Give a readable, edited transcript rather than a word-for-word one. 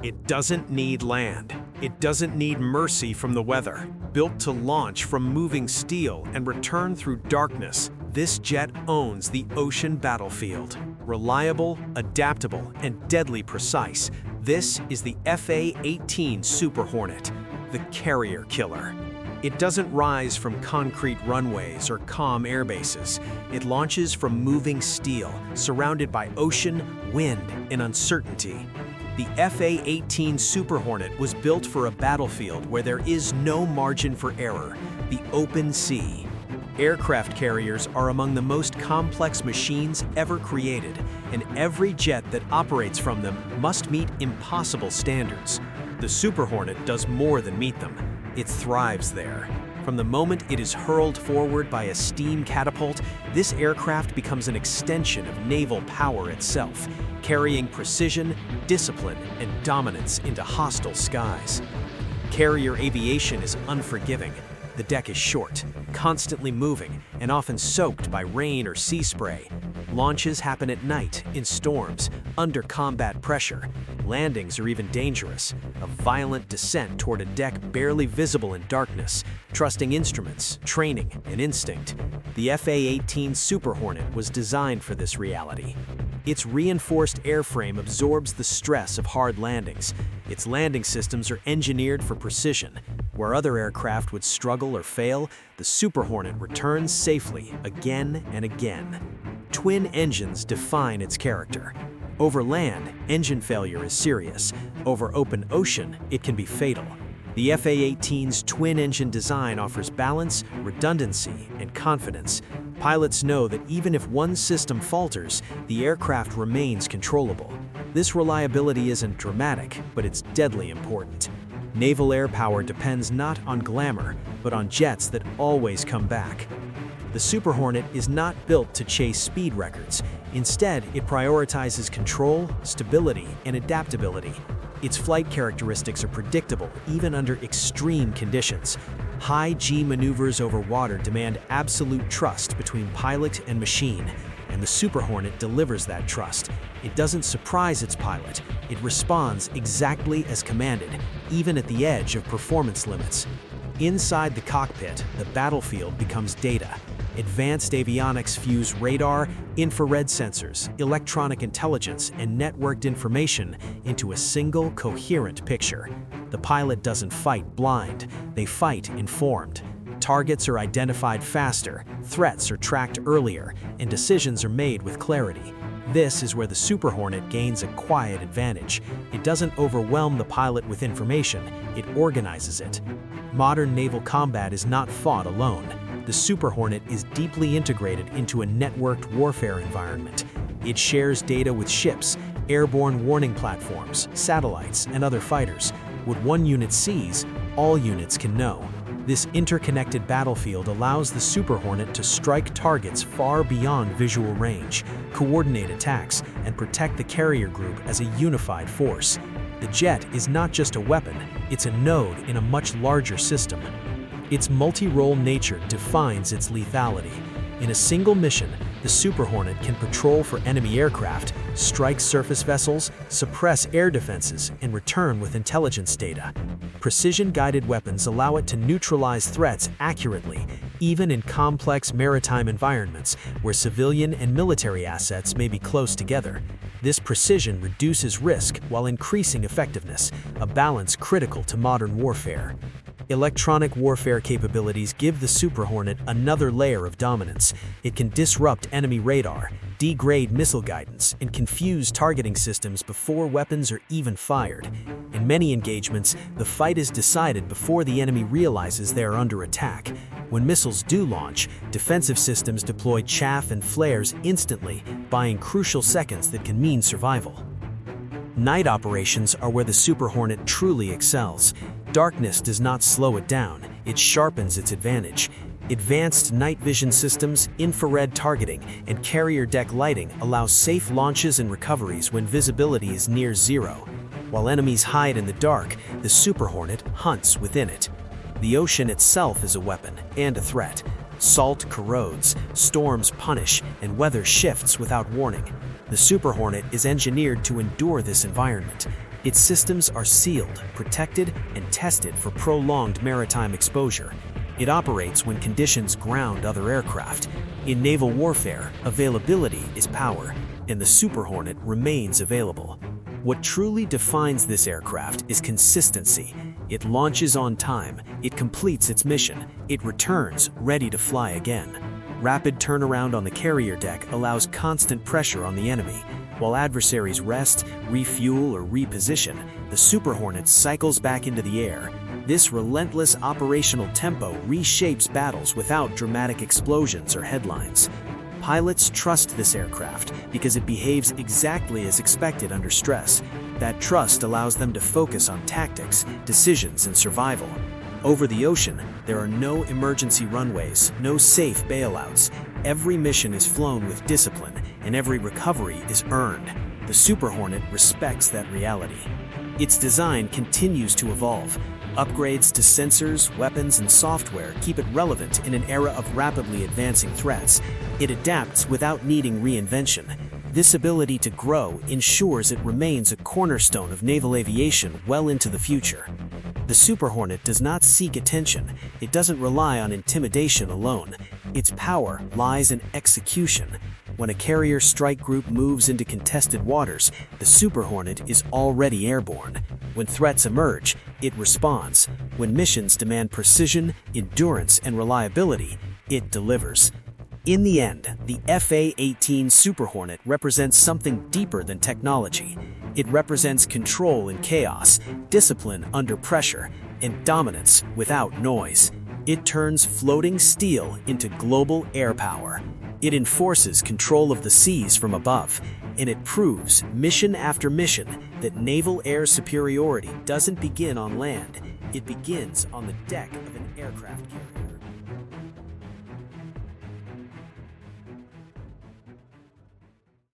It doesn't need land. It doesn't need mercy from the weather. Built to launch from moving steel and return through darkness, this jet owns the ocean battlefield. Reliable, adaptable, and deadly precise, this is the A-18 Super Hornet, the carrier killer. It doesn't rise from concrete runways or calm airbases. It launches from moving steel, surrounded by ocean, wind, and uncertainty. The A-18 Super Hornet was built for a battlefield where there is no margin for error, the open sea. Aircraft carriers are among the most complex machines ever created, and every jet that operates from them must meet impossible standards. The Super Hornet does more than meet them. It thrives there. From the moment it is hurled forward by a steam catapult, this aircraft becomes an extension of naval power itself, carrying precision, discipline, and dominance into hostile skies. Carrier aviation is unforgiving. The deck is short, constantly moving, and often soaked by rain or sea spray. Launches happen at night, in storms, under combat pressure. Landings are even dangerous, a violent descent toward a deck barely visible in darkness, trusting instruments, training, and instinct. The A-18 Super Hornet was designed for this reality. Its reinforced airframe absorbs the stress of hard landings. Its landing systems are engineered for precision. Where other aircraft would struggle or fail, the Super Hornet returns safely again and again. Twin engines define its character. Over land, engine failure is serious. Over open ocean, it can be fatal. The A-18's twin-engine design offers balance, redundancy, and confidence. Pilots know that even if one system falters, the aircraft remains controllable. This reliability isn't dramatic, but it's deadly important. Naval air power depends not on glamour, but on jets that always come back. The Super Hornet is not built to chase speed records. Instead, it prioritizes control, stability, and adaptability. Its flight characteristics are predictable even under extreme conditions. High-G maneuvers over water demand absolute trust between pilot and machine, and the Super Hornet delivers that trust. It doesn't surprise its pilot. It responds exactly as commanded, even at the edge of performance limits. Inside the cockpit, the battlefield becomes data. Advanced avionics fuse radar, infrared sensors, electronic intelligence, and networked information into a single, coherent picture. The pilot doesn't fight blind, they fight informed. Targets are identified faster, threats are tracked earlier, and decisions are made with clarity. This is where the Super Hornet gains a quiet advantage. It doesn't overwhelm the pilot with information, it organizes it. Modern naval combat is not fought alone. The Super Hornet is deeply integrated into a networked warfare environment. It shares data with ships, airborne warning platforms, satellites, and other fighters. What one unit sees, all units can know. This interconnected battlefield allows the Super Hornet to strike targets far beyond visual range, coordinate attacks, and protect the carrier group as a unified force. The jet is not just a weapon, it's a node in a much larger system. Its multi-role nature defines its lethality. In a single mission, the Super Hornet can patrol for enemy aircraft, strike surface vessels, suppress air defenses, and return with intelligence data. Precision-guided weapons allow it to neutralize threats accurately, even in complex maritime environments where civilian and military assets may be close together. This precision reduces risk while increasing effectiveness, a balance critical to modern warfare. Electronic warfare capabilities give the Super Hornet another layer of dominance. It can disrupt enemy radar, degrade missile guidance, and confuse targeting systems before weapons are even fired. In many engagements, the fight is decided before the enemy realizes they are under attack. When missiles do launch, defensive systems deploy chaff and flares instantly, buying crucial seconds that can mean survival. Night operations are where the Super Hornet truly excels. Darkness does not slow it down, it sharpens its advantage. Advanced night vision systems, infrared targeting, and carrier deck lighting allow safe launches and recoveries when visibility is near zero. While enemies hide in the dark, the Super Hornet hunts within it. The ocean itself is a weapon and a threat. Salt corrodes, storms punish, and weather shifts without warning. The Super Hornet is engineered to endure this environment. Its systems are sealed, protected, and tested for prolonged maritime exposure. It operates when conditions ground other aircraft. In naval warfare, availability is power, and the Super Hornet remains available. What truly defines this aircraft is consistency. It launches on time, it completes its mission, it returns ready to fly again. Rapid turnaround on the carrier deck allows constant pressure on the enemy. While adversaries rest, refuel, or reposition, the Super Hornet cycles back into the air. This relentless operational tempo reshapes battles without dramatic explosions or headlines. Pilots trust this aircraft because it behaves exactly as expected under stress. That trust allows them to focus on tactics, decisions, and survival. Over the ocean, there are no emergency runways, no safe bailouts. Every mission is flown with discipline, and every recovery is earned. The Super Hornet respects that reality. Its design continues to evolve. Upgrades to sensors, weapons, and software keep it relevant in an era of rapidly advancing threats. It adapts without needing reinvention. This ability to grow ensures it remains a cornerstone of naval aviation well into the future. The Super Hornet does not seek attention. It doesn't rely on intimidation alone. Its power lies in execution. When a carrier strike group moves into contested waters, the Super Hornet is already airborne. When threats emerge, it responds. When missions demand precision, endurance, and reliability, it delivers. In the end, the A-18 Super Hornet represents something deeper than technology. It represents control in chaos, discipline under pressure, and dominance without noise. It turns floating steel into global air power. It enforces control of the seas from above, and it proves, mission after mission, that naval air superiority doesn't begin on land. It begins on the deck of an aircraft carrier.